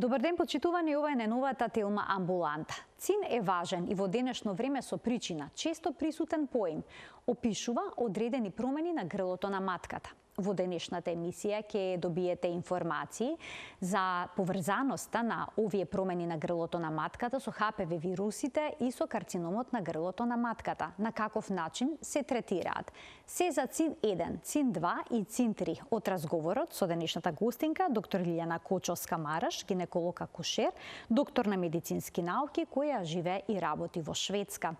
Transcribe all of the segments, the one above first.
Добар ден, почитувани, ова е најновата телма Амбуланта. Цин е важен и во денешно време со причина, често присутен поим, опишува одредени промени на грлото на матката. Во денешната емисија ќе добиете информации за поврзаноста на овие промени на грлото на матката со ХПВ вирусите и со карциномот на грлото на матката, на каков начин се третираат. Се за цин 1, цин 2 и цин 3 од разговорот со денешната гостинка, доктор Лиљана Кочовска-Мараш, гинеколог акушер, доктор на медицински науки, која живее и работи во Шведска.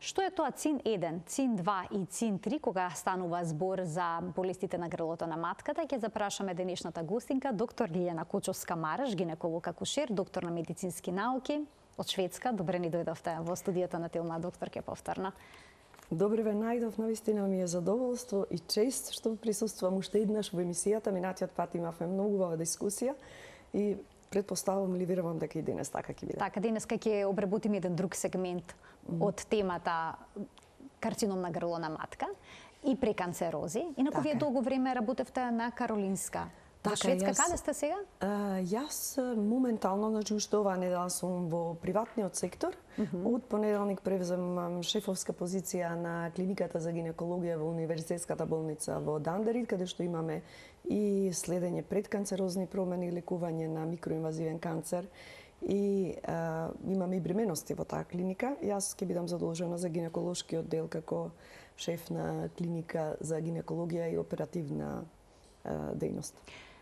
Што е тоа цин 1, цин 2 и цин 3 кога станува збор за болестите на грлото на матката? Ќе запрашаме денешната гостинка, доктор Лиљана Кочовска-Мараш, гинеколог акушер, доктор на медицински науки од Шведска. Добре ни дојдовте во студиото на Телма, докторке, повторно. Добре ве најдов, навистина ми е задоволство и чест што присуствувам уште еднаш во емисијата. Минатиот пат имавме многу убава дискусија и предпоставувам или верувам дека и денес така ќе биде. Така, денеска ќе обработиме еден друг сегмент од темата карцином на грло на матка и преканцерози. Инаку вие долго време работевте на Каролинска. Во Шведска, каде сте сега? Јас моментално, значи уште оваа недела сум во приватниот сектор. Од понеделник превземам шефовска позиција на клиниката за гинекологија во Универзитетската болница во Дандарид, каде што имаме и следење предканцерозни промени, лекување на микроинвазивен канцер и имаме и бременности во таа клиника. Јас ќе бидам задолжена за гинеколошки оддел како шеф на клиника за гинекологија и оперативна дејност.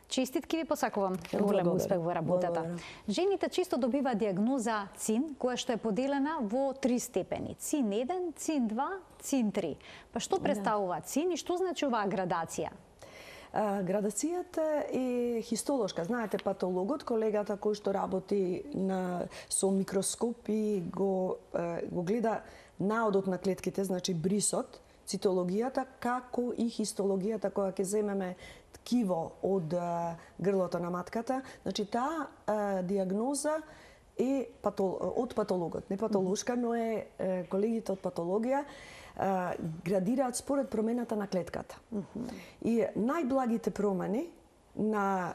Честитки ви посакувам голем успех во работата. Жените често добиваат диагноза цин, која што е поделена во 3 степени. Цин 1, цин 2, цин 3. Па што представува цин и што значи оваа градација? Градацијата е хистолошка. Знаете, патологот, колегата кој што работи со микроскоп и го гледа наодот на клетките, значи брисот, цитологијата, како и хистологијата која ќе земеме ткиво од грлото на матката. Значи, таа диагноза е од патологот. Не патолошка, но е колегите од патологија градираат според промената на клетката. И најблагите промени на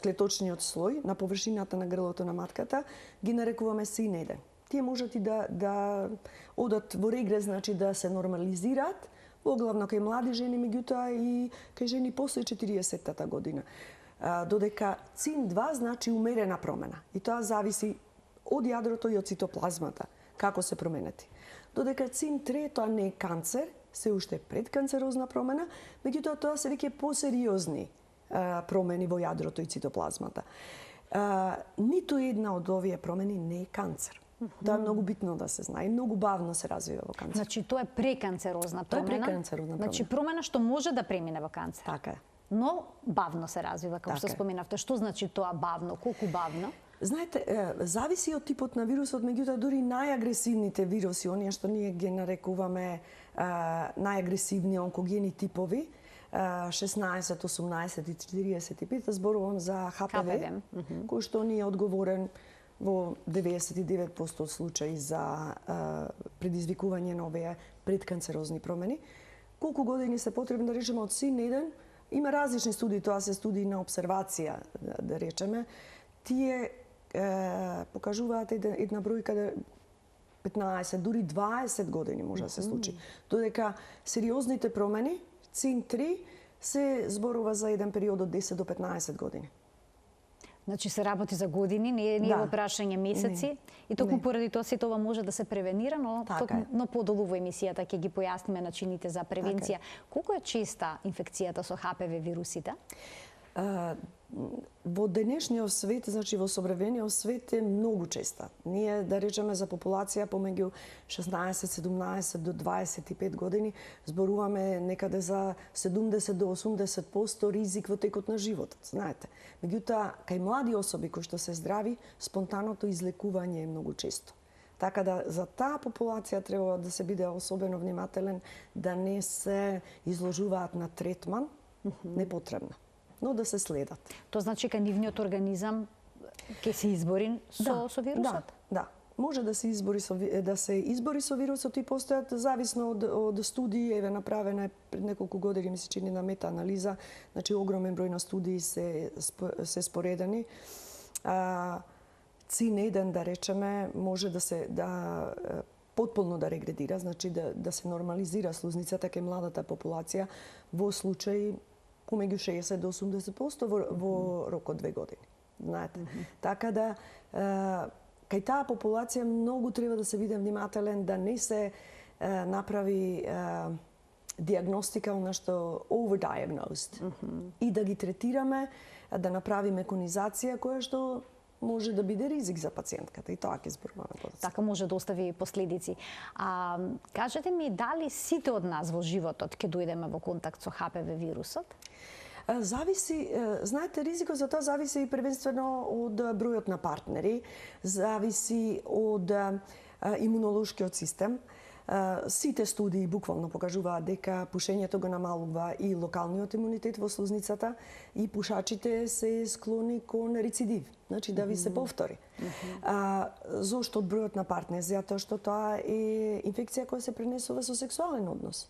клеточниот слој, на површината на грлото на матката, ги нарекуваме цин 1. Тие можат и да одат во регрес, значи да се нормализираат, оглавно кај млади жени, меѓутоа и кај жени после 40-тата година. Додека цин 2 значи умерена промена. И тоа зависи од јадрото и од цитоплазмата, како се променети. Додека цин 3 тоа не е канцер, се уште предканцерозна промена, меѓутоа тоа се веќе посериозни промени во јадрото и цитоплазмата. Ниту една од овие промени не е канцер. Тоа е многу битно да се знае и многу бавно се развива во канцер. Значи, тоа е преканцерозна промена. Тоа е преканцерозна промена. Значи, промена што може да премине во канцер. Така е. Но бавно се развива, како што споменавте. Што значи тоа бавно? Колку бавно? Знаете, зависи од типот на вирусот, меѓутоа дури најагресивните вируси, оние што ние ги нарекуваме најагресивни онкогени типови, 16, 18 и 45, зборувам за ХПВ, кој што ни е одговорен во 99% од случаи за предизвикување на овие предканцерозни промени. Колку години се потребни да речеме од цин 1? Има различни студии, тоа се студии на обсервација, да речеме. Тие покажуваат една бројка 15, дури 20 години може да се случи. Додека сериозните промени, цин 3, се зборува за еден период од 10 до 15 години. Значи се работи за години, не е во прашање месеци. И токму поради тоа сето ова може да се превенира, но подолу во емисијата ќе ги појасниме начините за превенција. Колку е честа инфекцијата со ХПВ вирусите? Во денешниот свет, значи во современиот свет е многу честа. Ние, да речеме, за популација помеѓу 16-17 до 25 години зборуваме некаде за 70 до 80% ризик во текот на животот, знаете. Меѓутоа, кај млади особи кои што се здрави, спонтаното излекување е многу често. Така да за таа популација треба да се биде особено внимателен, да не се изложуваат на третман непотребно, но да се следат. Тоа значи дека нивниот организам ќе се избори со вирусот? Да. може да се избори со вирусот и постојат зависно од студии, еве направена е пред неколку години ми се чини на мета-анализа, значи огромен број на студии се споредени. CIN-1 да речеме може да потполно да регредира, значи да се нормализира слузницата кај младата популација во случај помеѓу 60 до 80% во рок од 2 години. Знаете. Така да кај таа популација многу треба да се биде внимателен да не се направи диагностика што overdiagnosed и да ги третираме, да направиме конизација која што може да биде ризик за пациентката и тоа ќе зборуваме подоцна. Така може да остави последици. Кажете ми, дали сите од нас во животот ќе дојдеме во контакт со HPV вирусот? Зависи, знаете, ризикот за тоа зависи и првенствено од бројот на партнери, зависи од имунолошкиот систем. Сите студии буквално покажуваат дека пушењето го намалува и локалниот имунитет во слузницата и пушачите се склони кон рецидив, значи да ви се повтори. Зошто од бројот на партнери? Затоа што тоа е инфекција која се пренесува со сексуален однос.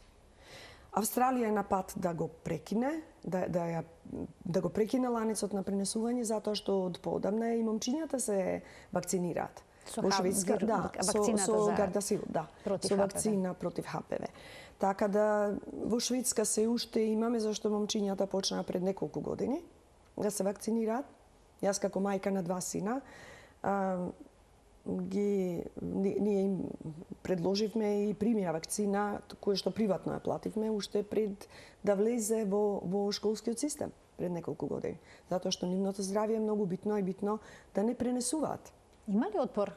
Австралија е на пат да го прекине, да го прекине ланецот на пренесување затоа што од поодамна и момчињата се вакцинираат. Во Шведска, со Гардасил, со вакцина против HPV. Така да во Шведска се уште имаме зашто момчињата почнаа пред неколку години да се вакцинираат. Јас како мајка на 2 сина ние им предложивме и примија вакцина која што приватно ја плативме уште пред да влезе во школскиот систем пред неколку години. Затоа што нивното здравје е многу битно и битно да не пренесуваат. Има ли отпор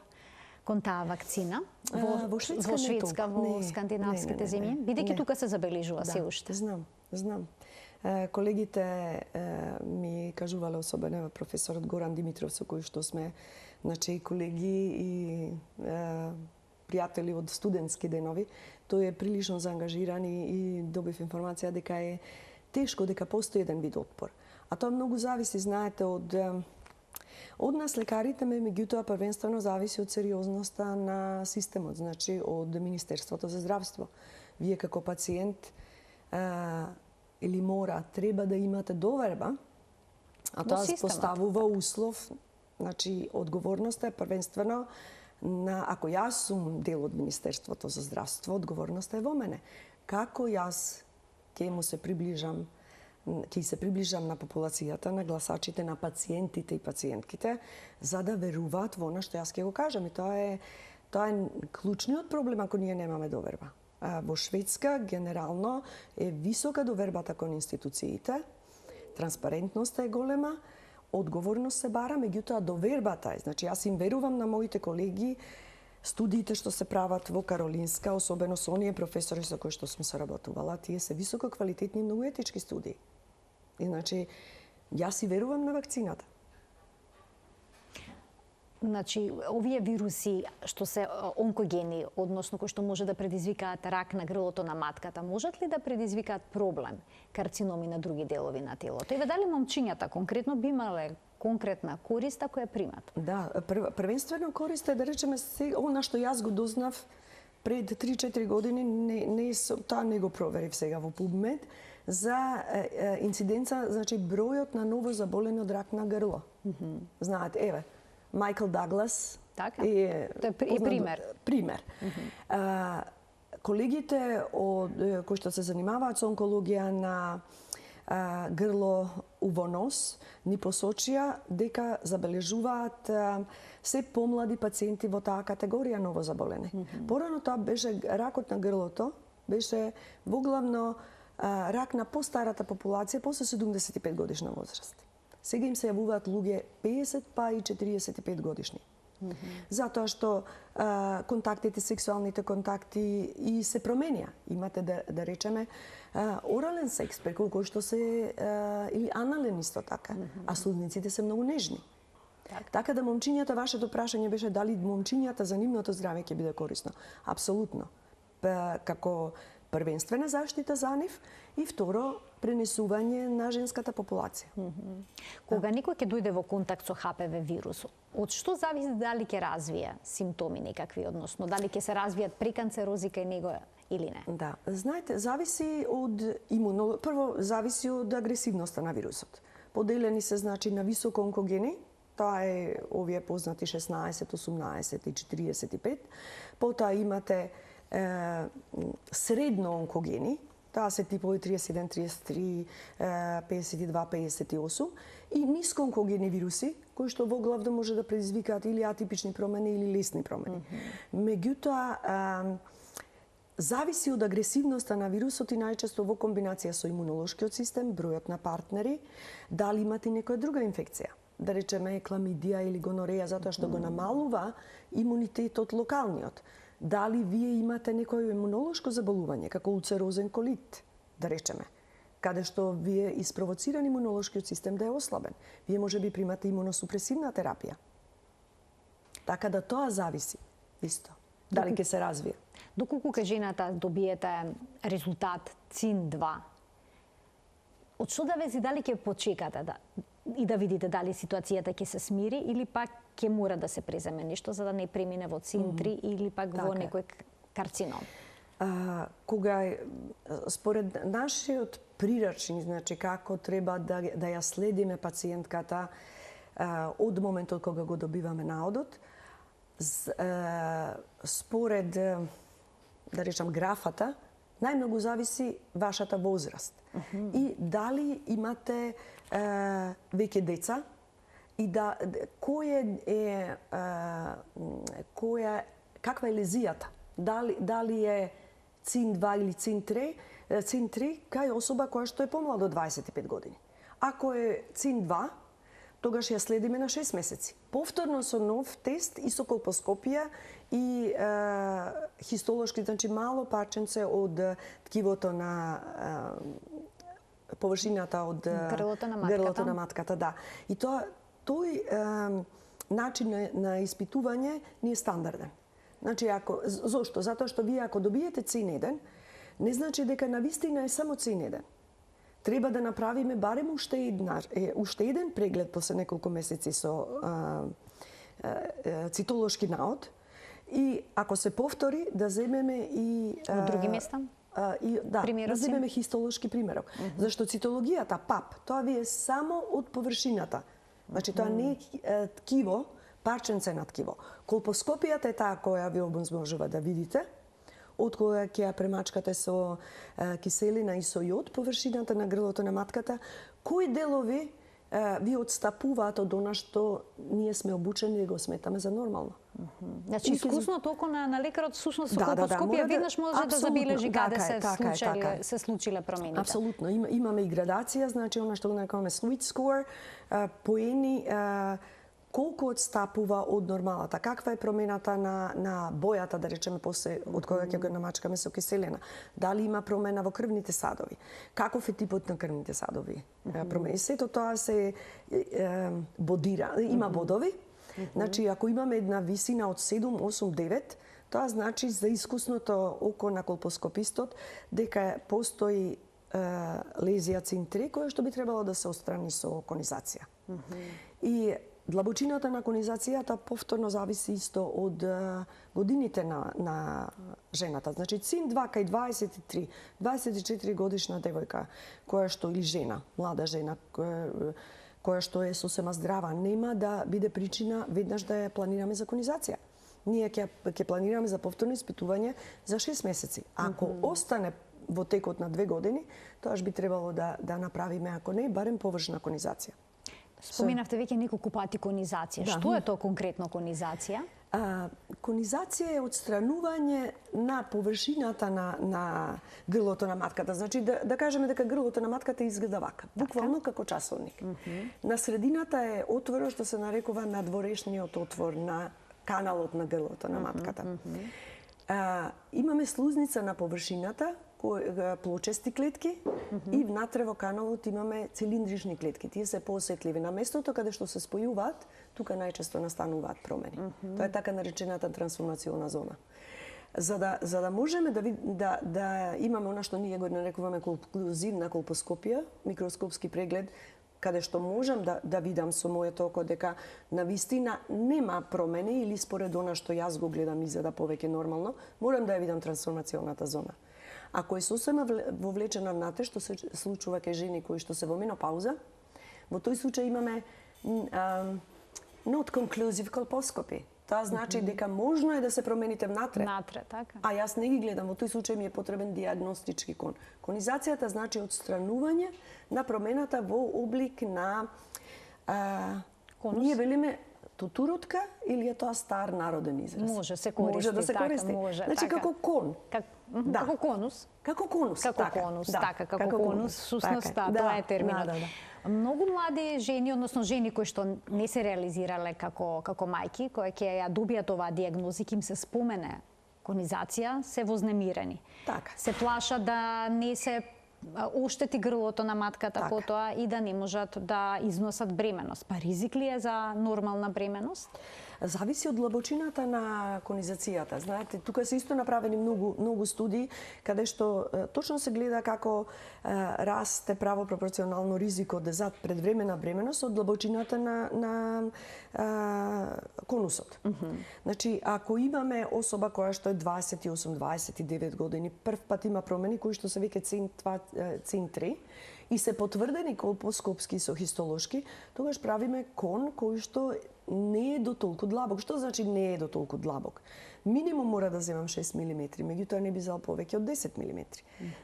кон таа вакцина во Шведска, во скандинавските земји? Бидејќи тука се забележува се уште. Знам. Колегите ми кажувале, особено професорот Горан Димитров, со кој што сме колеги и пријатели од студентски денови. Тој е прилично заангажиран и добив информација дека е тешко, дека постои еден вид отпор. А тоа многу зависи, знаете, од нас лекарите, меѓутоа првенствено зависи од сериозноста на системот, значи од Министерството за здравство. Вие како пациент треба да имате доверба, а тоа поставува услов, значи одговорноста е првенствено на, ако јас сум дел од Министерството за здравство, одговорноста е во мене. Како јас ќе се приближам на популацијата, на гласачите, на пациентите и пациентките, за да веруваат во она што јас ќе го кажам. И тоа е клучниот проблем ако ние немаме доверба. Во Шведска генерално е висока довербата кон институциите, транспарентноста е голема, одговорност се бара, меѓутоа довербата е. Значи јас им верувам на моите колеги, студиите што се прават во Каролинска, особено со оние професори со кои што сум соработувала, тие се високо квалитетни и многу етички студии. И значи јас и верувам на вакцината. Значи, овие вируси што се онкогени, односно кои што може да предизвикаат рак на грлото на матката, можат ли да предизвикаат проблем, карциноми на други делови на телото? И дали момчињата конкретно би имале конкретна корист ако ја примат? Да, првенствено корист е да речеме она што јас го дознав пред 3-4 години, тоа не го проверив сега во PubMed, за инциденца, значи бројот на ново заболени од рак на грло. Знаете, еве, Майкл Даглас е пример. Колегите кои што се занимаваат со онкологија на грло уво нос ни посочија дека забележуваат се помлади пациенти во таа категорија новозаболени. Порано тоа беше ракот на грлото, беше воглавно рак на постарата популација после 75 годишна возраст. Сега им се јавуваат луѓе 50 па и 45 годишни. Затоа што контактите, сексуалните контакти и се променија. Имате да речеме орален секс преку кој што се или анален исто така, а слузниците се многу нежни. Така да момчињата, вашето прашање беше дали момчињата за нивното здравје ќе биде корисно. Апсолутно. Како првенствена заштита за нив и второ, пренесување на женската популација. Кога некој ќе дојде во контакт со HPV вирусот, од што зависи дали ќе развие симптоми некакви, односно дали ќе се развијат преканцерози кај него или не? Да, знаете, зависи од прво зависи од агресивноста на вирусот. Поделени се значи на високо онкогени, тоа е овие познати 16, 18 и 45. Потоа имате средно онкогени, тоа се типови 31, 33, 52, 58 и ниско онкогени вируси, кои што во главно може да предизвикаат или атипични промени или лесни промени. Меѓутоа, зависи од агресивноста на вирусот и најчесто во комбинација со имунолошкиот систем, бројот на партнери, дали имате некоја друга инфекција, да речеме кламидија или гонореја, затоа што го намалува имунитетот локалниот. Дали вие имате некој имунолошко заболување, како улцерозен колит, да речеме, каде што вие испровоциран имунолошкиот систем да е ослабен. Вие може би примате имуносупресивна терапија. Така да тоа зависи исто. Дали ќе се развие. Доколку кај жената добиете резултат ЦИН-2, од што да вези дали ќе почекате и да видите дали ситуацијата ќе се смири или пак ќе мора да се преземе нешто за да не премине во ЦИН-3 или пак во некој карцином? Кога според нашиот прирачник, значи како треба да ја следиме пациентката од моментот кога го добиваме наодот, според, да речам, графата, најмногу зависи вашата возраст. И дали имате веќе деца и каква е лезијата. Дали е ЦИН-2 или ЦИН-3 кај особа која што е помлада од 25 години. Ако е ЦИН-2, тогаш ја следиме на 6 месеци. Повторно со нов тест и со колпоскопија и хистолошки, значи мало парченце од ткивото на површината од грлото на матката, да. И тој начин на испитување не е стандарден. Значи, зошто? Затоа што вие ако добиете ЦИН-1, не значи дека навистина е само ЦИН-1. Треба да направиме барем уште еден преглед после неколку месеци со цитолошки наод и ако се повтори да земеме и од други места? Да земеме хистолошки примерок. Зашто цитологијата, ПАП, тоа ви е само од површината. Значи тоа не е ткиво, парченце на ткиво. Колпоскопијата е таа која ви овозможува да видите од кога ќе ја премачкате со киселина и со јод површината на грлото на матката, кои делови ви отстапуваат од она што ние сме обучени да го сметаме за нормално. Значи, искусното око на лекарот всушност со колпоскопија веднаш може да забележи каде се случиле промените. Апсолутно. Имаме и градација, значи она што го нарекуваме sweet score, поени колку отстапува од нормалата, каква е промената на бојата, да речеме, после од кога ќе го намачкаме со киселина, дали има промена во крвните садови, каков е типот на крвните садови промени. Сето тоа се бодира, има бодови. Значи, ако имаме една висина од 7, 8, 9, тоа значи за искусното око на колпоскопистот дека постои лезија ЦИН-3 која што би требало да се отстрани со конизација. И длабочината на конизацијата повторно зависи исто од годините на жената. Значи, ЦИН-2 кај 23, 24 годишна девојка, која што или жена, млада жена, која што е сосема здрава, нема да биде причина веднаш да ја планираме за конизација. Ние ќе планираме за повторно испитување за 6 месеци. Ако остане во текот на 2 години, тоаш би требало да направиме, ако не, барем површна конизација. Споменавте веќе неколку пати конизација. Што е тоа конкретно конизација? Конизација е отстранување на површината на грлото на матката. Значи, да кажеме дека грлото на матката изгледа вака, буквално како часовник. На средината е отворот што се нарекува надворешниот отвор на каналот на грлото на матката. Имаме слузница на површината, плочести клетки и внатре во каналот имаме цилиндрични клетки. Тие се поосетливи. На местото каде што се спојуваат, тука најчесто настануваат промени. Тоа е така наречената трансформациона зона. За да можеме да имаме она што ние го нарекуваме конклузивна колпоскопија, микроскопски преглед, каде што можам да видам со моето око дека навистина нема промени или според она што јас го гледам изгледа повеќе нормално, морам да ја видам трансформационата зона. Ако е сосема вовлечена внатре, што се случува кај жени кои што се во менопауза, во тој случај имаме not conclusive colposcopy. Тоа значи дека можно е да се промените внатре. Натре, така. А јас не ги гледам, во тој случај ми е потребен диагностички кон. Конизацијата значи отстранување на промената во облик на Конус? ние велиме тутуротка или е тоа стар народен израз? Може се користи, може да се така, користи. може, значи така. како кон. Да. Како конус. Како конус, Како така. конус, да. така, како конус, всушност тоа е терминот. Да. Многу млади жени, односно жени кои што не се реализирале како мајки, кои ќе ја добијат оваа диагноза, ќе им се спомене конизација, се вознемирени. Така. Се плашат да не се оштети грлото на матката Така. потоа и да не можат да износат бременост. Па ризик ли е за нормална бременост? Зависи од длабочината на конизацијата. Знаете, тука се исто направени многу студии каде што точно се гледа како расте право пропорционално ризикот за предвремена бременост од длабочината на конусот. Значи, ако имаме особа која што е 28-29 години, прв пат има промени кои што се веќе CIN3 и се потврдени колпоскопски со хистолошки, тогаш правиме кон кој што не е до толку длабок. Што значи не е до толку длабок? Минимум мора да земам 6 мм, меѓутоа не би зел повеќе од 10 мм.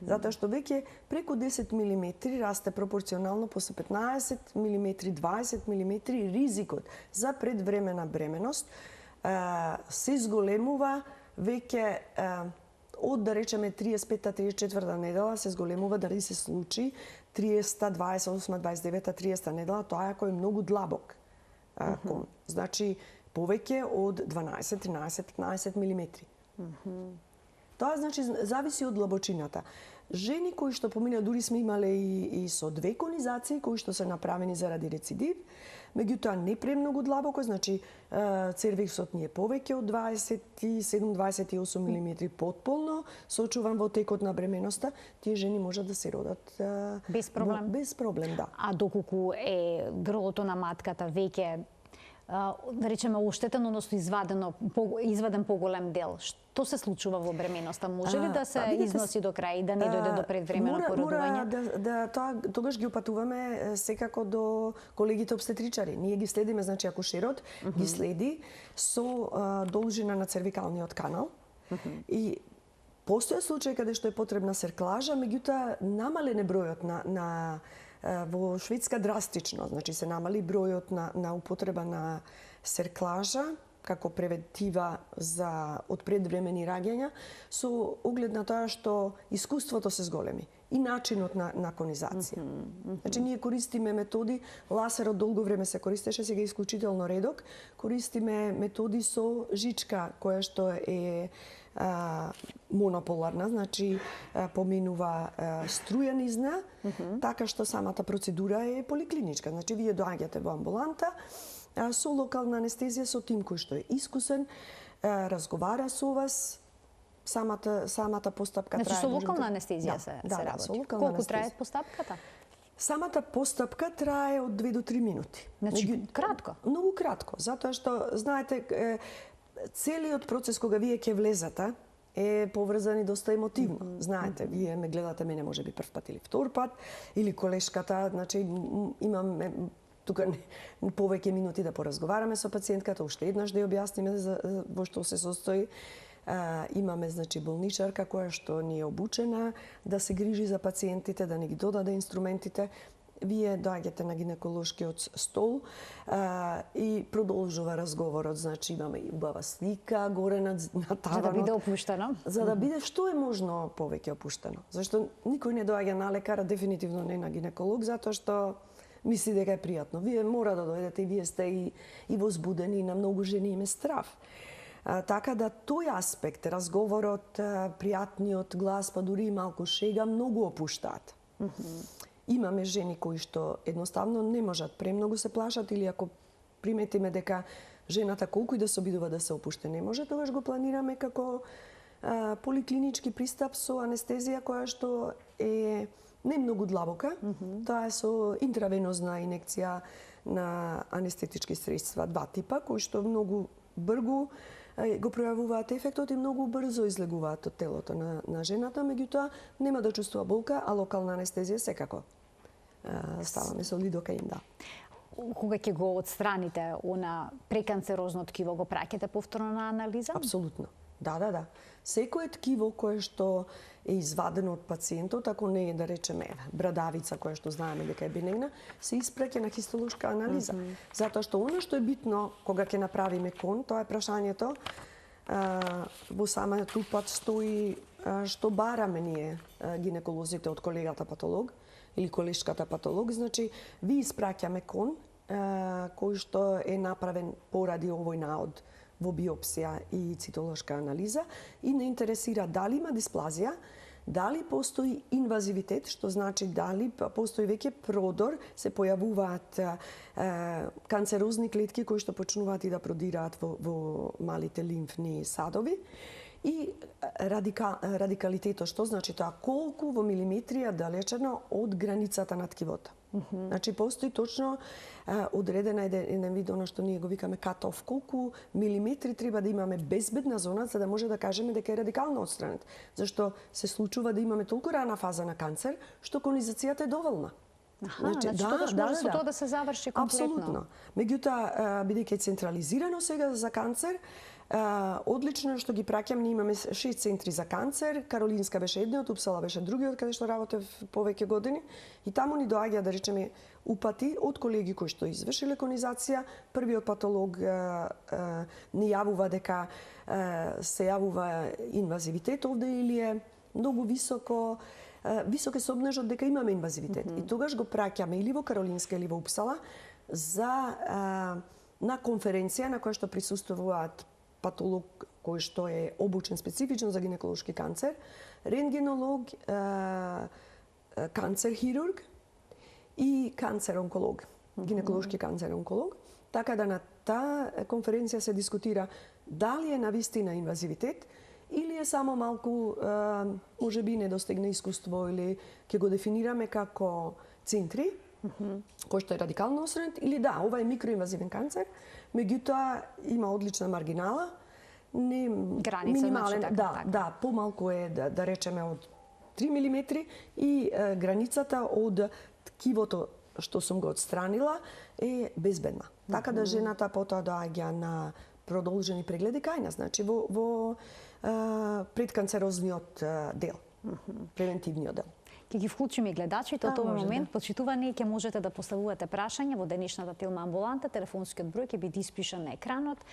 Затоа што веќе преку 10 мм расте пропорционално после 15 мм, 20 мм ризикот за предвремена бременост се зголемува веќе од, да речеме, 35-та, 34-та недела се зголемува дали се случи 30-та, 28-та, 29-та, 30-та недела, тоа е кој е многу длабок. Значи, повеќе од 12, 13, 15 милиметри. Тоа значи зависи од длабочината. Жени кои што поминаа, дури сме имале и со 2 конизации кои што се направени заради рецидив, меѓутоа не премногу длабоко, значи цервиксот ни е повеќе од 27-28 милиметри потполно, сочуван во текот на бременоста, тие жени можат да се родат без проблем. Без проблем, да. А доколку е грлото на матката веќе да речеме оштетено, односно изваден поголем дел, што се случува во бременоста? Може ли да се износи до крај и да не дојде до предвремено породување? Мора тогаш ги упатуваме секако до колегите обстетричари. Ние ги следиме, значи акушерот ги следи со должина на цервикалниот канал и постоја случај каде што е потребна серклажа, меѓутоа намален е бројот на во Шведска драстично, значи се намали бројот на употреба на серклажа како превентива од предвремени раѓања со оглед на тоа што искуството се зголеми и начинот на конизација. Значи ние користиме методи, ласерот долго време се користеше, сега е исклучително редок, користиме методи со жичка која што е монополарна, значи поминува струја низ неа, така што самата процедура е поликлиничка. Значи вие доаѓате во амбуланта со локална анестезија, со тим кој што е искусен, разговара со вас, самата постапка трае. Значи со локална анестезија се работи. Со локална Колку анестезија. трае постапката? Самата постапка трае од 2 до 3 минути. Значи кратко. Многу кратко, затоа што знаете целиот процес кога вие ќе влезете е поврзан и доста емотивно. Знаете, вие ме гледате мене можеби прв пат или втор пат, или колешката, значи имаме тука повеќе минути да поразговараме со пациентката, уште еднаш да ја објасниме во што се состои. Имаме, значи, болничарка која што ни е обучена да се грижи за пациентите, да ни ги додаде инструментите. Вие доаѓате на гинеколошкиот стол и продолжува разговорот. Значи, имаме и убава слика горе на таванот. За да биде опуштено. За да биде што е можно повеќе опуштено. Зашто никој не доаѓа на лекар, дефинитивно не на гинеколог, затоа што мисли дека е пријатно. Вие мора да дојдете и вие сте и возбудени, и на многу жени им е страв. Така да тој аспект, разговорот, пријатниот глас, па дури и малку шега, многу опуштаат. Имаме жени кои што едноставно не можат, премногу се плашат, или ако приметиме дека жената колку и да се обидува да се опуште не може, тогаш го планираме како поликлинички пристап со анестезија која што е не многу длабока. Тоа е со интравенозна инекција на анестетички средства, 2 типа, кои што многу брзо го пројавуваат ефектот и многу брзо излегуваат од телото на жената, меѓутоа нема да чувствува болка, а локална анестезија секако ставаме со лидокаин, да. Кога ќе го отстраните она преканцерозно ткиво, го праќате повторно на анализа? Апсолутно. Да. Секое ткиво кое што е извадено од пациентот, ако не е, да речеме, брадавица која што знаеме дека е бенегна, се испраќа на хистолошка анализа. Затоа што оно што е битно кога ќе направиме кон, тоа е прашањето во самиот упат стои што бараме ние гинеколозите од колегата патолог или колешката патолог, значи ви испраќаме кон кој што е направен поради овој наод во биопсија и цитолошка анализа и не интересира дали има дисплазија, дали постои инвазивитет, што значи дали постои веќе продор, се појавуваат канцерозни клетки кои што почнуваат и да продираат во малите лимфни садови, и радикалитетот, што значи тоа колку во милиметри далечено од границата на ткивото. Значи постои точно одредена еден вид она што ние го викаме cut-off, колку милиметри треба да имаме безбедна зона за да може да кажеме дека е радикално отстранет. Зашто се случува да имаме толку рана фаза на канцер што колонизацијата е доволна. Значи тоа може со тоа да се заврши комплетно. Апсолутно. Меѓутоа, бидејќи е централизирано сега за канцер, одлично што ги праќам, ние имаме 6 центри за канцер, Каролинска беше едниот, Упсала беше другиот, каде што работев повеќе години, и таму ни доаѓа, да речеме, упати од колеги кои што извршиле конизација. Првиот патолог ни јавува дека се јавува инвазивитет овде или е многу висок е собнежот дека имаме инвазивитет. И тогаш го праќаме или во Каролинска или во Упсала за на конференција на која што присуствуваат патолог кој што е обучен специфично за гинеколошки канцер, рентгенолог, канцер хирург и канцер онколог, гинеколошки канцер онколог, така да на таа конференција се дискутира дали е навистина инвазивитет или е само малку можеби недостигна искуство или ќе го дефинираме како центри кој што е радикално осранет, или да, ова е микроинвазивен канцер, меѓутоа има одлична маргинала, не граница, минимален, значи, да, помалку е да речеме од 3 мм и границата од ткивото што сум го отстранила е безбедна. Така да жената потоа доаѓа на продолжени прегледи кај нас, значи во предканцерозниот дел, превентивниот дел. Ќе ги вклучиме и гледачите од овој момент. Почитувани, ќе можете да поставувате прашања во денешната Телма амбуланта. Телефонскиот број ќе биде испишан на екранот.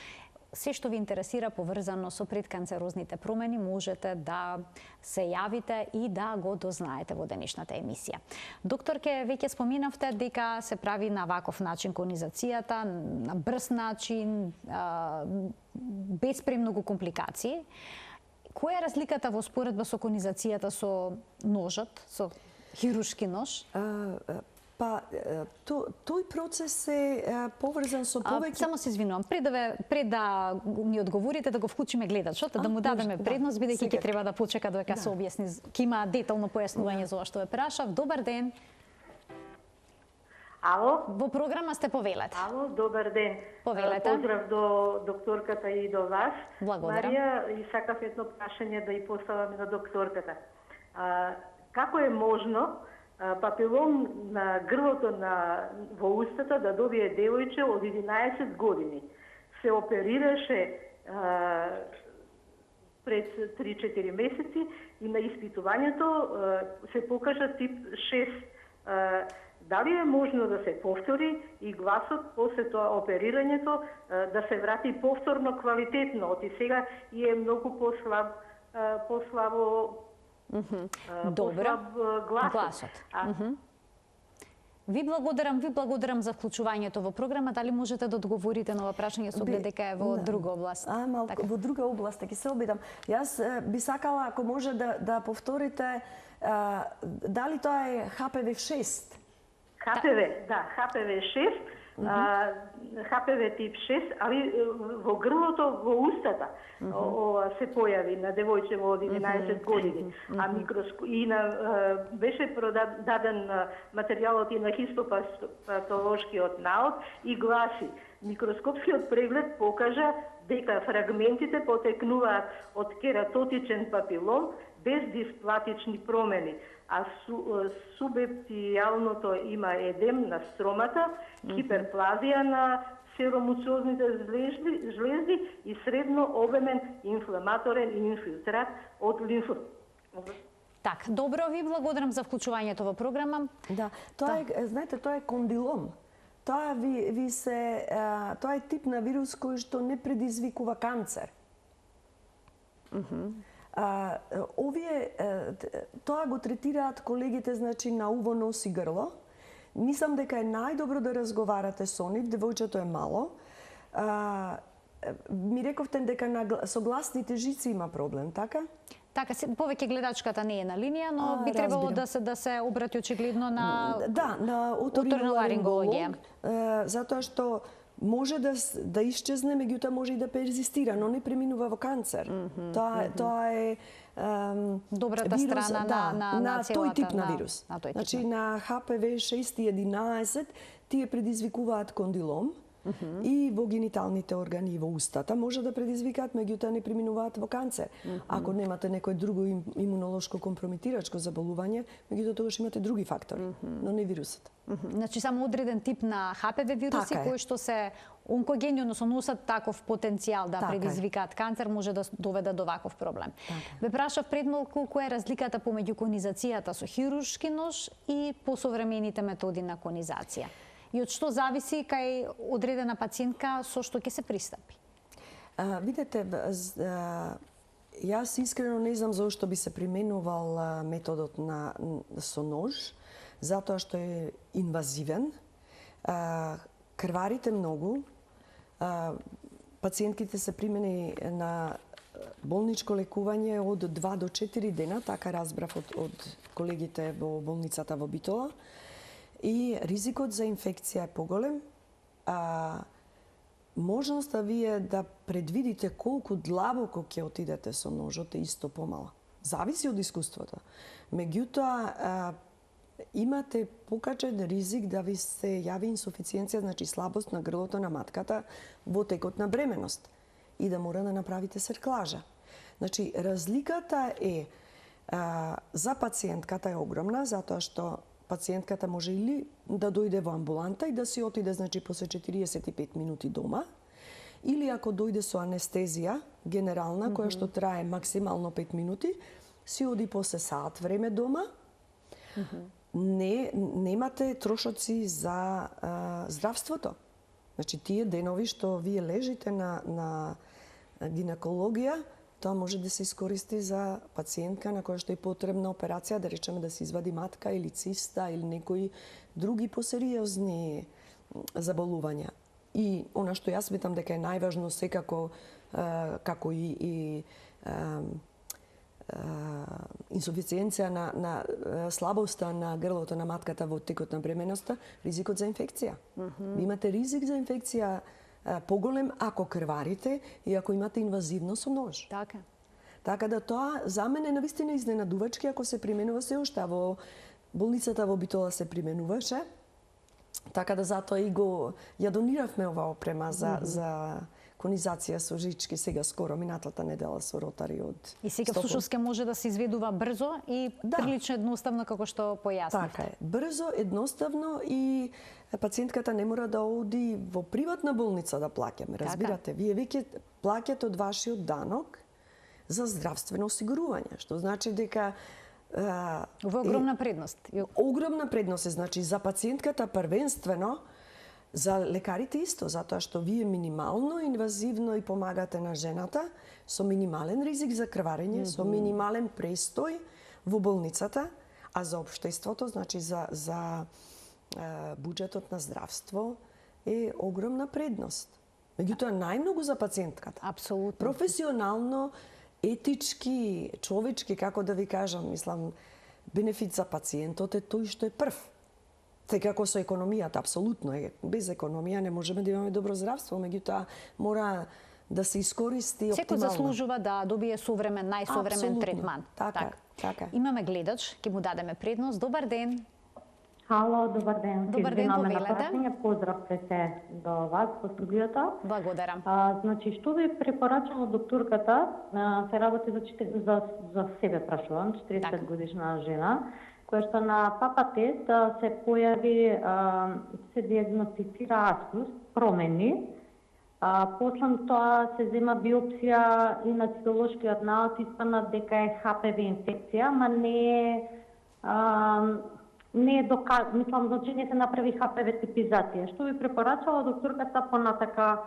Се што ви интересира поврзано со предканцерозните промени, можете да се јавите и да го дознаете во денешната емисија. Докторке, веќе споминавте дека се прави на ваков начин конизацијата, на брз начин, без премногу компликации. Која е разликата во споредба со конизацијата со ножот, со хируршки нож? Тој процес е поврзан со повеќе... Само се извинувам, пред да ни одговорите, да го вклучиме гледачот, да му дадеме предност, бидејќи ќе треба да почека додека се објасни, ќе има детално појаснување за ова што ве прашав. Добар ден. Ало? Во програма сте, повелете. Ало, добар ден. Повелете. Поздрав до докторката и до вас. Благодарам. Марија, и сакав едно прашање да ја поставаме на докторката. Како е можно папилом на грлото во устата да добие девојче од 11 години? Се оперираше пред 3-4 месеци и на испитувањето се покажа тип 6. Дали е можно да се повтори и гласот после тоа оперирањето да се врати повторно квалитетно? Оти сега и е многу послабо Добро. гласот. Ви благодарам за вклучувањето во програма. Дали можете да одговорите на ова прашање со оглед дека е во друга област? Малку во друга област, ќе се обидам. Јас би сакала, ако може да повторите, дали тоа е HPV 6? HPV, да, HPV 6, ХПВ тип 6, али во грлото, во устата се појави на девојче од 11 години. А беше продаден материјалот и на хистопатолошкиот наод и гласи: микроскопскиот преглед покажа дека фрагментите потекнуваат од кератотичен папилом без дисплатични промени, а субептијалното има едем на стромата, хиперплазија на серомуцозните жлезди и средно обемен инфламаторен инфилтрат од лимфот. Так, добро, ви благодарам за вклучувањето во програма. Да, тоа е, знаете, тоа е кондилом. Тоа тоа е тип на вирус кој што не предизвикува канцер. Тоа го третираат колегите, значи, на уво, нос и грло. Мислам дека е најдобро да разговарате со нив, девојчето е мало. Ми рековте дека со гласните жици има проблем, така? Така, повеќе гледачката не е на линија, но би требало да се обрати очигледно на на оториноларингологија. Затоа што може да исчезне, меѓутоа може и да перзистира, но не преминува во канцер. Тоа е добрата вирус, страна на тој тип на вирус. Значи на ХПВ 6 и 11 тие предизвикуваат кондилом и во гениталните органи и во устата може да предизвикаат, меѓутоа не преминуваат во канцер. Ако немате некој друго имунолошко компрометирачко заболување, меѓутоа тогаш имате други фактори, но не вирусот. Значи само одреден тип на ХПВ вируси кои што се онкогени, односно носат таков потенцијал да предизвикаат канцер, може да доведат до ваков проблем. Ве прашав пред малку која е разликата помеѓу конизацијата со хируршки нож и посовремените методи на конизација. И од што зависи кај одредена пациентка со што ќе се пристапи? Видете, јас искрено не знам зошто би се применувал методот со нож, затоа што е инвазивен, крварите многу, пациентките се примени на болничко лекување од 2 до 4 дена, така разбрав од колегите во болницата во Битола. И ризикот за инфекција е поголем. Можноста вие да предвидите колку длабоко ќе отидете со ножот е исто помала. Зависи од искуството. Меѓутоа, имате покачен ризик да ви се јави инсуфициенција, значи слабост на грлото на матката во текот на бременост и да мора да направите серклажа. Значи, разликата е за пациентката е огромна, затоа што пациентката може или да дојде во амбуланта и да си отиде, значи, после 45 минути дома, или ако дојде со анестезија генерална, која што трае максимално 5 минути, си оди после саат време дома, немате трошоци за здравството. Значи, тие денови што вие лежите на гинекологија, тоа може да се искористи за пациентка на која што е потребна операција, да речеме да се извади матка или циста или некои други посериозни заболувања. И она што јас сметам дека е најважно секако, како и инсуфициенција на слабоста на грлото на матката во текот на бременоста, ризикот за инфекција. Ви имате ризик за инфекција поголем ако крварите и ако имате инвазивно со нож. Така да тоа за мене навистина изненадувачки ако се применува се уште, во болницата во Битола се применуваше. Така да затоа и ја дониравме оваа опрема за конизација со жички сега скоро минатата недела со ротари од И сега всушност ке може да се изведува брзо и прилично едноставно како што појаснивте. Така е. Брзо, едноставно и пациентката не мора да оди во приватна болница да плаќаме. Разбирате, вие веќе плаќате од вашиот данок за здравствено осигурување, што значи дека Ова е огромна предност. Огромна предност е, значи, за пациентката првенствено, за лекарите исто, затоа што вие минимално инвазивно и помагате на жената со минимален ризик за крварење, со минимален престој во болницата, а за општеството, значи за буџетот на здравство е огромна предност. Меѓутоа најмногу за пациентката. Апсолутно. Професионално, етички, човечки, како да ви кажам, мислам, бенефит за пациентот е тој што е прв. Секако со економијата, апсолутно е. Без економија не можеме да имаме добро здравство, меѓутоа мора да се искористи Секој оптимално. заслужува да добие најсовремен Апсолутно. третман. Така. Имаме гледач, ќе му дадеме предност. Добар ден. Halo, dobar den. Dobar den, Извинуваме на повелете. прашање. Поздрав се до вас во студиото. Благодарам. Значи, што би препорачала докторката, се работи за себе прашувам, 45 Така. годишна жена, која што на папа тест се појави, се диагностицира аскус, промени. После тоа се зема биопсија и на цитолошкиот налог испана дека е ХПВ инфекција, ама не е доказано, мислам, значи не се направи ХПВ типизација. Што би препорачала докторката понатака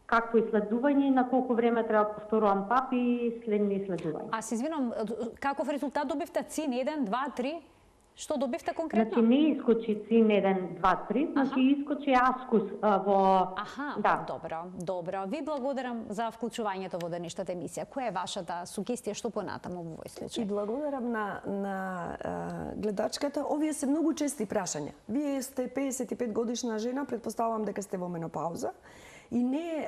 какво исследување и на колку време треба повторувам ПАП и следни исследувања? Аз извинувам, каков резултат добивте? ЦИН 1, 2, 3? Што добивте конкретно? Значи не искочи ЦИН 1, 2, 3, значи искочи аскус во... Аха, да. добро. Ви благодарам за вклучувањето во денешната емисија. Која е вашата сугестија, што понатаму во овој И случај? благодарам на гледачката. Овие се многу чести прашања. Вие сте 55 годишна жена, предпоставувам дека сте во менопауза. И не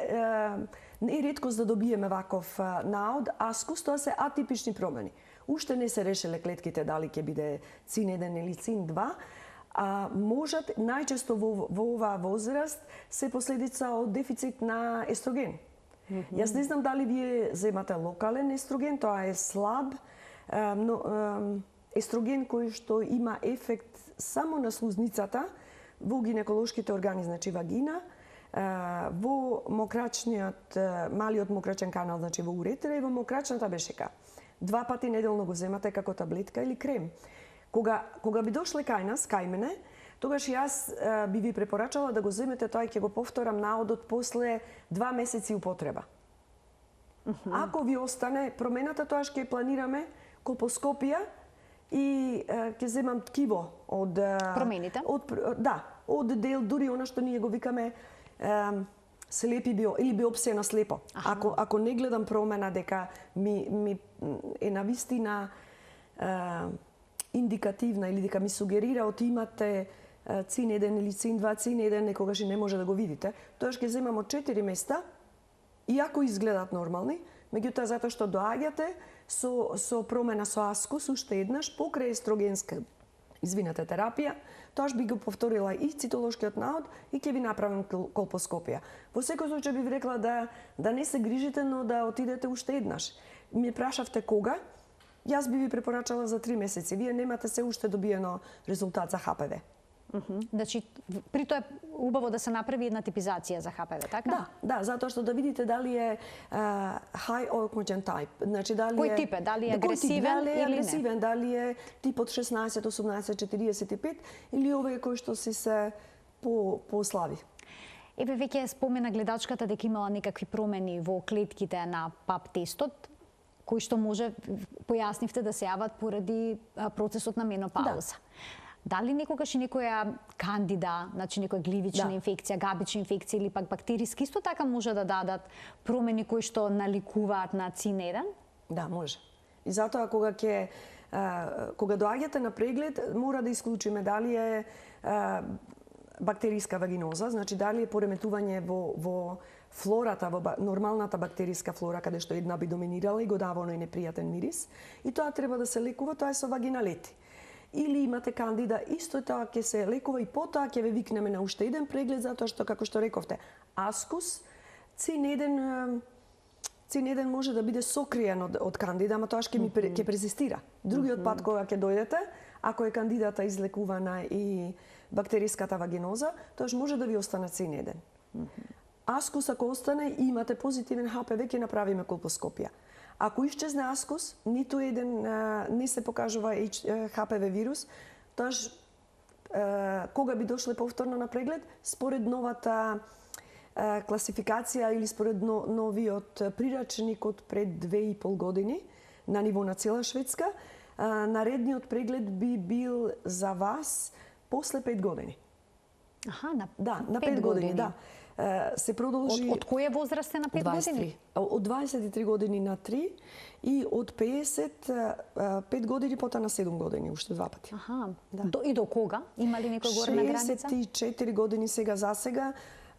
е реткост да добиеме ваков наод. Аскус, тоа се атипични промени. Уште не се решиле клетките дали ќе биде ЦИН 1 или ЦИН 2. Можат, најчесто во оваа возраст, се последица од дефицит на естроген. Јас не знам дали вие земате локален естроген, тоа е слаб, естроген кој што има ефект само на слузницата во гинеколошките органи, значи вагина, во мокрачниот, малиот мокрачен канал, значи во уретера и во мокрачната бешика. 2 пати неделно го земате како таблетка или крем. Кога би дошле кај нас, кај мене, тогаш јас би ви препорачала да го земете тоа и ќе го повторам наодот после 2 месеци употреба. Ако ви остане промената, тоаш ќе планираме колпоскопија и ќе земам ткиво од Промените? Од дел дури она што ние го викаме слепи или биопсија на слепо. Ако не гледам промена дека ми е навистина индикативна или дека ми сугерира од имате ЦИН 1 или ЦИН 2, ЦИН 1 некогаш и не може да го видите, тоаш ќе земам од 4 места, иако изгледаат нормални, меѓутоа затоа што доаѓате со промена со аскус уште еднаш покрај естрогенска терапија, тоаш би го повторила и цитолошкиот наод и ќе ви направам колпоскопија. Во секој случај би ви рекла да не се грижите, но да отидете уште еднаш. Ме прашавте кога? Јас би ви препорачала за 3 месеци. Вие немате се уште добиено резултат за ХПВ. Значи, при тоа е убаво да се направи една типизација за ХПВ, така? Да, затоа што да видите дали е high oncogene type, значи дали Кој тип е? Дали е агресивен или не? Дали е типот 16, 18, 45 или овие кои што се послаби. Еве веќе спомена гледачката дека имала некакви промени во клетките на ПАП тестот, кои што може, појаснивте, да се јават поради процесот на менопауза. Дали некогаш и некоја кандида, значи некоја гливична инфекција, габична инфекција или пак бактериски, исто така може да дадат промени кои што наликуваат на ЦИН 1? Да, може. И затоа кога доаѓате на преглед, мора да исклучиме дали е бактериска вагиноза, значи дали е пореметување во флората, во нормалната бактериска флора, каде што една би доминирала и го дава оној непријатен мирис. И тоа треба да се лекува, тоа е со вагиналети. Или имате кандида, исто тоа ќе се лекува и потоа ќе ве викнеме на уште еден преглед, затоа што, како што рековте, аскус, ЦИН 1 може да биде сокриен од кандида, ама тоа ќе презистира. Другиот пат кога ќе дојдете, ако е кандидата излекувана и бактериската вагиноза, тоаш може да ви остане ЦИН 1. Аскус ако остане и имате позитивен ХПВ, ќе направиме колпоскопија. Ако исчезне аскус, ниту еден не се покажува ХПВ вирус, тоаш кога би дошле повторно на преглед, според новата класификација или според новиот прирачник од пред 2,5 години на ниво на цела Шведска, наредниот преглед би бил за вас после 5 години. Аха, на 5 години, да. се продолжи... Од која возраст е на 5 години? Од 23 години на 3 и од 55 години пота на 7 години, уште 2 пати. Аха. И до кога? Има ли некоја горна граница? 64 години сега за сега.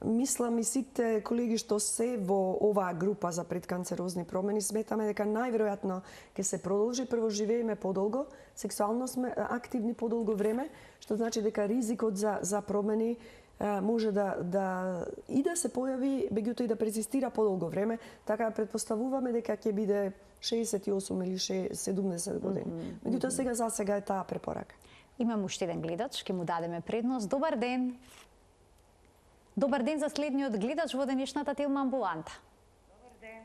Мислам и сите колеги што се во оваа група за предканцерозни промени сметаме дека најверојатно ќе се продолжи. Прво живееме подолго, сексуално сме активни подолго време, што значи дека ризикот за промени може да се појави, меѓутоа и да перзистира подолго време, така да претпоставуваме дека ќе биде 68 или 70 години. Меѓутоа сега за сега е таа препорака. Имам уште еден гледач, ќе му дадеме предност. Добар ден. Добар ден за следниот гледач во денешната Телма амбуланта. Добар ден.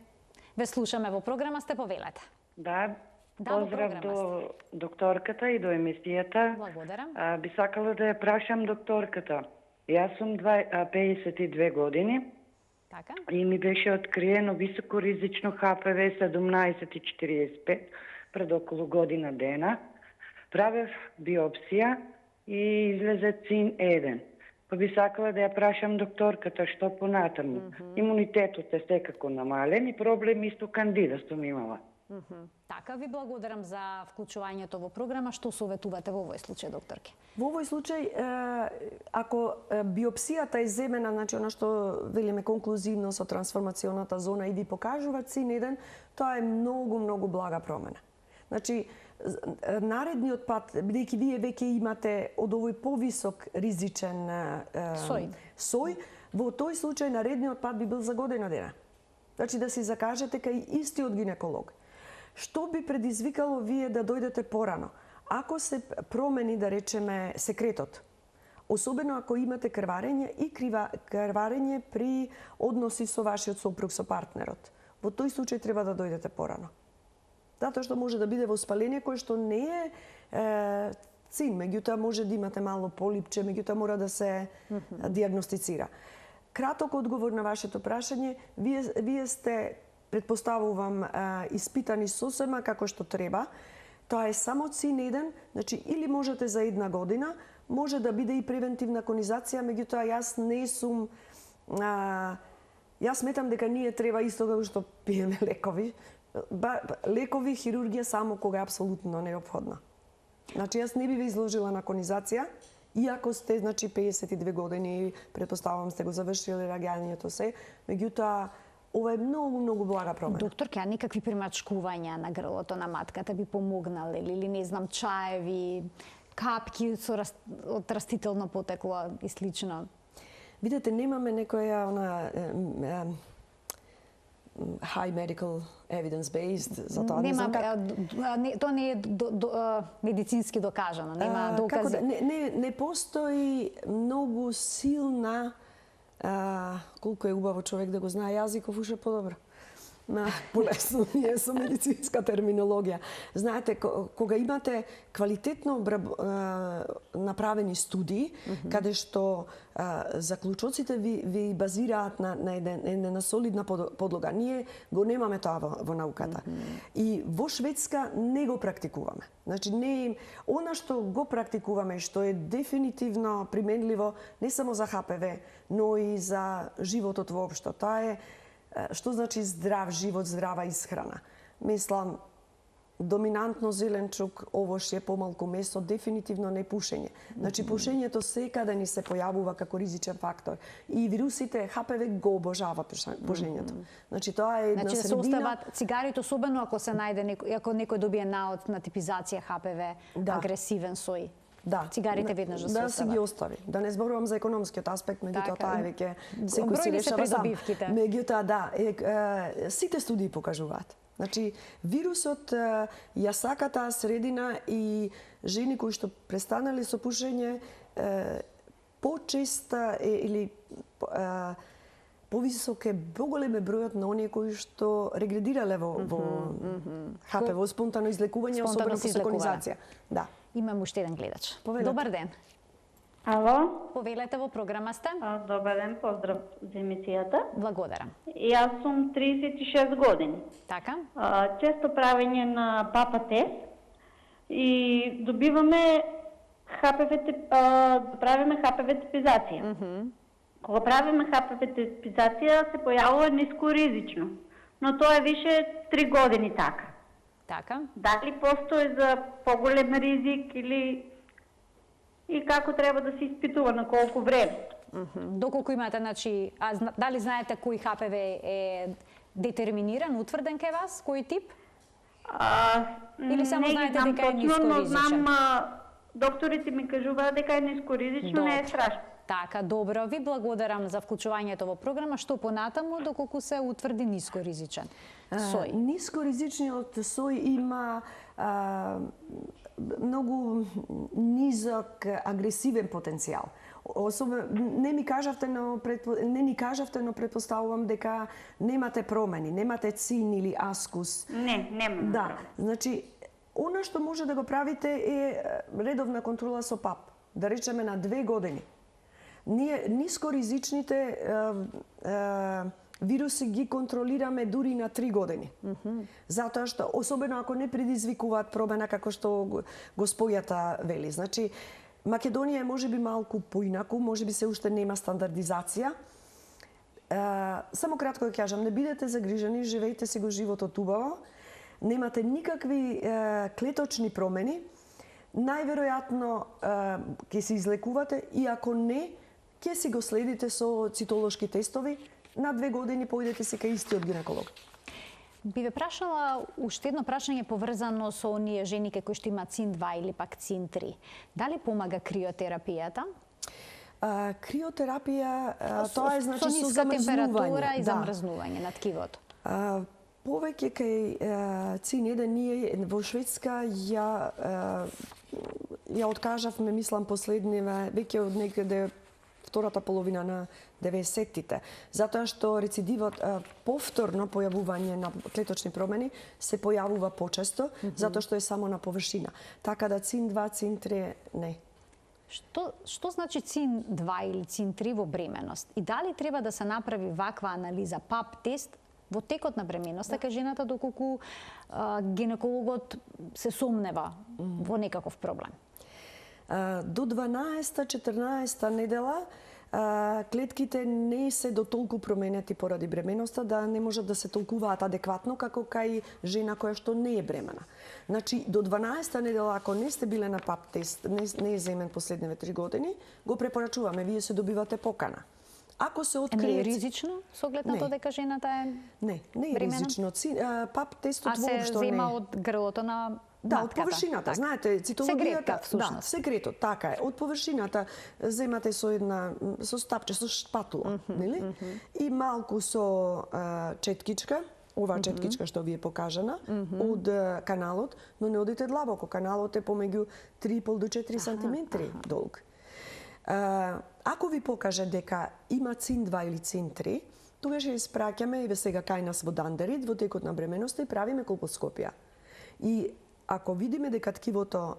Ве слушаме во програма, сте повелете. Да, Да, во поздрав програма до докторката и до емисијата. Благодарам. Би сакала да ја прашам докторката. Јас сум 52 години Така. и ми беше откриено високоризично ХПВ 17/45 пред околу година дена. Правев биопсија и излезе ЦИН-1. Па би сакала да ја прашам докторката што понатаму. Имунитетот е секако намален и проблем исто кандида сум имала. Така, ви благодарам за вклучувањето во програма. Што советувате во овој случај, докторке? Во овој случај, ако биопсијата е земена, значи она што велиме конклузивно со трансформационата зона и ви покажува ЦИН-1, тоа е многу блага промена. Значи, наредниот пат, бидејќи вие веќе имате од овој повисок ризичен сој, во тој случај наредниот пат би бил за година дена. Значи да си закажете кај истиот гинеколог. Што би предизвикало вие да дојдете порано? Ако се промени, да речеме, секретот, особено ако имате крварење и крварење при односи со вашиот сопруг, со партнерот, во тој случај треба да дојдете порано. Затоа што може да биде воспаление кое што не е ЦИН, меѓутоа може да имате мало полипче, меѓутоа мора да се диагностицира. Краток одговор на вашето прашање, вие сте, предпоставувам, испитани сосема како што треба. Тоа е само ЦИН-1, значи или можете за една година, може да биде и превентивна конизација, меѓутоа јас не сум... Јас сметам дека ние треба исто како што пиеме лекови, лекови, хирургија само кога е апсолутно неопходна. Значи јас не би ве изложила на конизација, иако сте, значи, 52 години, претпоставувам сте го завршиле раѓањето се, меѓутоа ова е многу блага промена. Докторке, а никакви примачкувања на грлото на матката би помогнале или не знам, чаеви, капки од растително потекло и слично? Видете, немаме некоја high medical evidence based за тоа. Тоа не е медицински докажано, нема докази. Не постои многу силна, колку е убаво човек да го знае јазиков, уште подобро. Полесно ми е со медицинска терминологија. Знаете, кога имате квалитетно направени студии, каде што заклучоците ви базираат на една солидна подлога. Ние го немаме тоа во науката. И во Шведска не го практикуваме. Значи, она што го практикуваме, што е дефинитивно применливо не само за ХПВ, но и за животот воопшто. Тоа е што значи здрав живот, здрава исхрана. Мислам, доминантно зеленчук, овошје, помалку месо, дефинитивно не пушење. Значи, пушењето секаде ни се појавува како ризичен фактор. И вирусите, ХПВ го обожава пушењето. Значи, тоа е една значи, средина... Значи, да се остават цигарите, особено ако се најде, ако некој добие наод на типизација ХПВ, агресивен сој. Да. Цигарите веднаш да се остават. Да си ги остави. Да не зборувам за економскиот аспект, меѓутоа таа е веќе секој си решава сам. Меѓутоа, да, сите студии покажуваат. Значи, вирусот ја сака таа средина и жени кои што престанале со пушење почеста или повисок е поголем бројот на оние кои што регредирале во ХПВ, во спонтано излекување, особено со секонизација. Да. Имам уште еден гледач. Повелете. Добар ден. Ало? Повелете, во програма сте. Добар ден, поздрав за емисијата. Благодарам. Јас сум 36 години. Така? Често правење на папа тест и добиваме правиме ХПВ типизација. Кога правиме ХПВ теспизација се појавува нискоризично, но тоа е више 3 години така. Така? Дали постои за поголем ризик или и како треба да се испитува, на колку време? Доколку имате, значи, дали знаете кој ХПВ е детерминиран, утврден кај вас, кој тип? Или само не ги знаете знам дека е точно, но нискоризичен? знам, докторите ми кажуваат дека е нискоризично, не е Добро. страшно. Така, добро. Ви благодарам за вклучувањето во програма. Што понатаму, доколку се утврди нискоризичен сој? Нискоризичниот сој има многу низок агресивен потенцијал. Не ни кажавте, но претпоставувам дека немате промени, немате цин или аскус. Не, нема. Да, значи, она што може да го правите е редовна контрола со ПАП, да речеме на 2 години. Ние нискоризичните вируси ги контролираме дури на 3 години. Затоа што, особено ако не предизвикуваат промена, како што господјата вели. Значи, Македонија е можеби малку поинаку, можеби се уште нема стандардизација. Само кратко да кажам, не бидете загрижени, живеете си го животот убаво, немате никакви клеточни промени, најверојатно ќе се излекувате и ако не, ќе си го следите со цитолошки тестови, на 2 години појдете си кај истиот гинеколог. Би ве прашала уште едно прашање поврзано со оние жените кои што имаат ЦИН-2 или пак ЦИН-3. Дали помага криотерапијата? Криотерапија, тоа е значи со ниска температура замрзнување. и замрзнување на ткивото. Повеќе кај ЦИН-1 ние во Шведска ја откажавме, мислам, последниве, веќе од некаде втората половина на 90-тите, затоа што рецидивот, повторно појавување на клеточни промени се појавува почесто, затоа што е само на површина. Така да ЦИН-2, ЦИН-3 не. Што значи ЦИН-2 или ЦИН-3 во бременост? И дали треба да се направи ваква анализа, ПАП тест, во текот на бременоста кај жената, доколку гинекологот се сомнева во некаков проблем? До 12-14 недела клетките не се дотолку променети поради бременоста да не можат да се толкуваат адекватно како кај жена која што не е бремена. Значи, до 12 недела, ако не сте биле на ПАП тест, не е земен последниве 3 години, го препорачуваме, вие се добивате покана. Ако се открие... Не е ризично, со оглед на тоа дека жената е Не е бремена? ризично. ПАП тестот воопшто не е. А се зема од грлото на Да, од матката. површината. Так. Знаете, цитологијата, Секретот, всушност. секретот, така е. Од површината земате со стапче, со шпатула, нели? И малку со четкичка, оваа четкичка што ви е покажана, од каналот, но не одите длабоко. Каналот е помеѓу 3,5 до 4 сантиметри долг. Ако ви покаже дека има ЦИН-2 или ЦИН-3, тогаш ја испраќаме еве сега кај нас во Дандерит во текот на бременоста и правиме колпоскопија. И ако видиме дека ткивото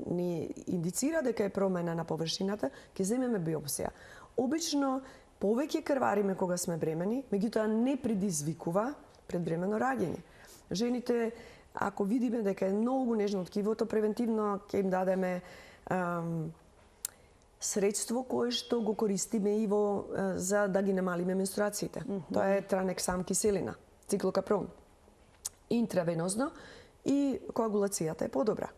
ни индицира дека е промена на површината, ќе земеме биопсија. Обично повеќе крвариме кога сме бремени, меѓутоа не предизвикува предбремено раѓање. Жените, ако видиме дека е многу нежно ткивото, превентивно ќе им дадеме средство кое што го користиме и за да ги намалиме менструациите. Тоа е транексам киселина, циклокапрон. Интравенозно и коагулацијата е подобра.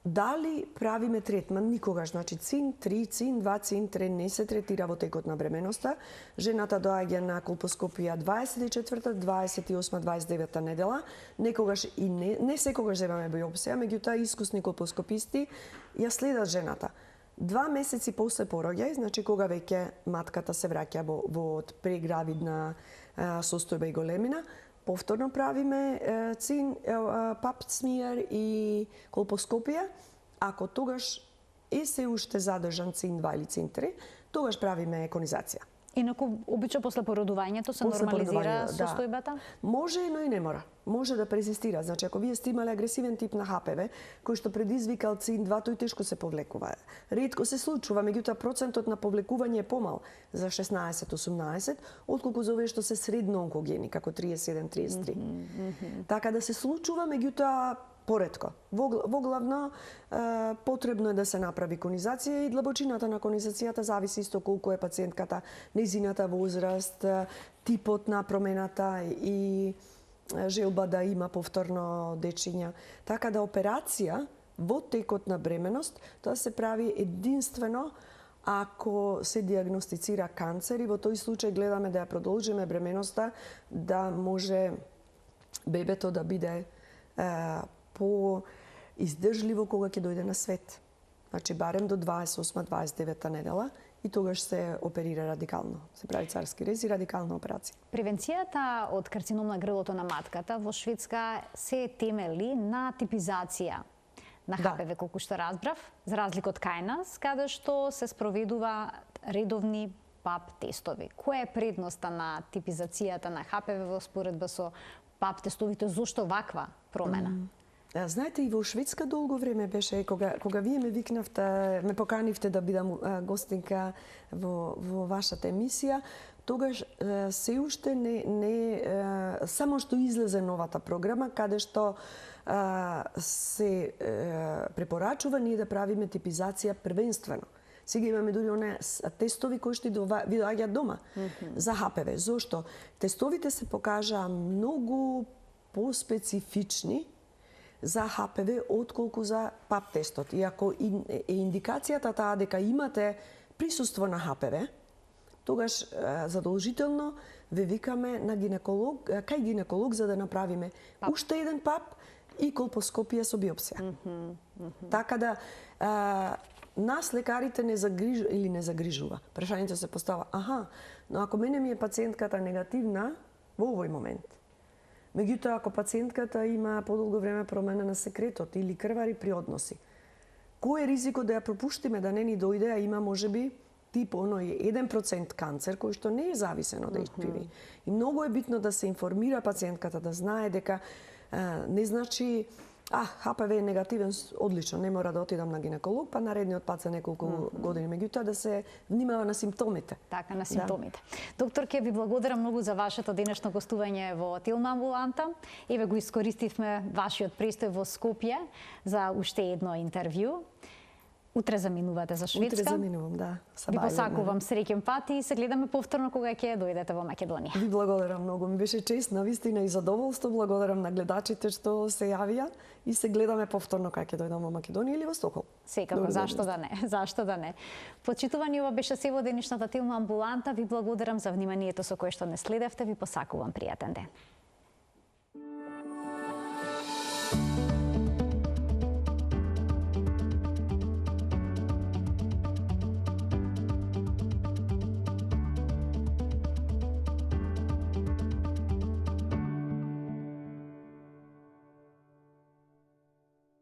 Дали правиме третман? Никогаш. Значи ЦИН-3, ЦИН-2, ЦИН-3 не се третира во текот на бременоста. Жената доаѓа на колпоскопија 24-та, 28-та, 29-та недела. Некогаш и не секогаш земаме биопсија, меѓутоа искусни колпоскописти ја следат жената. 2 месеци после пороѓај, значи кога веќе матката се враќа во прегравидна состојба и големина, повторно правиме пап смиер и колпоскопија. Ако тогаш е се уште задржан ЦИН-2 или ЦИН-3, тогаш правиме еконизација. Инаку, обично после породувањето се нормализира состојбата? Може, но и не мора. Може да презистира. Значи, ако вие сте имале агресивен тип на ХПВ, кој што предизвикал ЦИН-2, тој тешко се повлекува. Ретко се случува, меѓутоа процентот на повлекување е помал за 16-18, отколку за овие што се средно онкогени, како 37-33. Така да се случува, меѓутоа поретко. Воглавно потребно е да се направи конизација и длабочината на конизацијата зависи исто колку е пациентката, нејзината возраст, типот на промената и желба да има повторно дечиња. Така да операција во текот на бременост тоа се прави единствено ако се диагностицира канцер и во тој случај гледаме да ја продолжиме бременоста, да може бебето да биде по-издржливо кога ќе дојде на свет. Значи, барем до 28-29 недела и тогаш се оперира радикално. Се прави царски рез и радикална операција. Превенцијата од карцином на грлото на матката во Шведска се темели на типизација на ХПВ, колку што разбрав, за разлика од кај нас, каде што се спроведува редовни ПАП тестови. Која е предноста на типизацијата на ХПВ во споредба со ПАП тестовите? Зошто ваква промена? Знаете, и во Шведска долго време беше, кога вие ме викнавте, ме поканивте да бидам гостинка во вашата емисија, тогаш се уште не само што излезе новата програма, каде што се препорачува ние да правиме типизација првенствено. Сега имаме дури оние тестови кои што ви доаѓаат дома за ХПВ. Зошто? Тестовите се покажаа многу поспецифични за ХПВ отколку за ПАП тестот. И ако е индикацијата таа дека имате присуство на ХПВ, тогаш задолжително ве викаме на гинеколог, кај гинеколог за да направиме уште еден ПАП и колпоскопија со биопсија. Така да нас лекарите не загрижува. Прашањето се постава, но ако мене ми е пациентката негативна во овој момент, меѓутоа ако пациентката има подолго време промена на секретот или крвари при односи, кој е ризикот да ја пропуштиме, да не ни дојде, а има можеби тип оној 1% канцер кој што не е зависен од HPV. И многу е битно да се информира пациентката, да знае дека не значи ХПВ е негативен, одлично, не мора да отидам на гинеколог, па наредниот пат за неколку години, меѓутоа да се внимава на симптомите. Така, на симптомите. Доктор, ке ви благодарам многу за вашето денешно гостување во Тилма амбуланта. Еве го искористивме вашиот престој во Скопје за уште едно интервју. Утре заминувате за Шведска. Утре заминувам, да. Ви посакувам среќен пат и се гледаме повторно кога ќе дојдете во Македонија. Ви благодарам многу. Ми беше чест, навистина и задоволство. Благодарам на гледачите што се јавија и се гледаме повторно кога ќе дојдам во Македонија или во Стокхолм. Секако, зашто да не? Зашто да не? Почитувани, ова беше се во денешната Тилма амбуланта. Ви благодарам за вниманието со кое што не следевте. Ви посакувам пријатен ден.